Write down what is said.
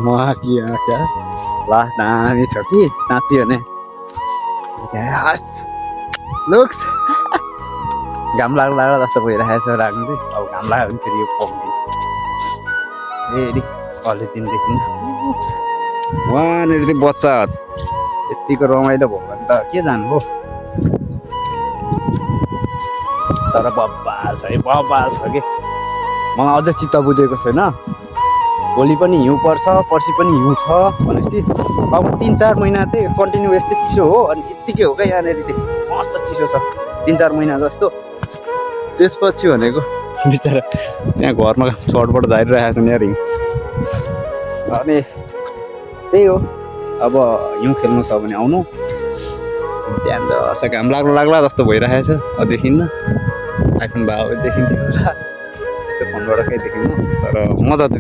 वहाँ कि यहाँ क्या ला दामी छ कि नाच्यो भने लुक्स घाम लाग्ला जस्तो भइरहेको छ राख्नु चाहिँ अब घाम लाग्यो भने फेरि यो पाउँदैन फेरि पलिथिनदेखि वहाँनिर चाहिँ बच्चा यतिको रमाइलो भयो भने त के जानु हो तर बब्बाल छ है बब्बाल छ कि मलाई अझै चित्त बुझेको छैन भोलि पनि हिउँ पर्छ पर्सि पनि हिउँ छ भनेपछि अब 3-4 महिना चाहिँ कन्टिन्यू यस्तै चिसो हो अनि यत्तिकै हो क्या यहाँनिर चाहिँ मस्त चिसो छ 3-4 महिना जस्तो त्यसपछि भनेको बिचरा त्यहाँ घरमा छटपट झारिरहेको छ नि यार अनि त्यही हो अब हिउँ खेल्नु छ भने आउनु त्यहाँ त घाम लाग्ला जस्तो भइरहेको छ देखिन्न आइफोन भाउ देखिन्थ्यो होला त्यस्तो फोनबाट केही देखिन्न तर मजा त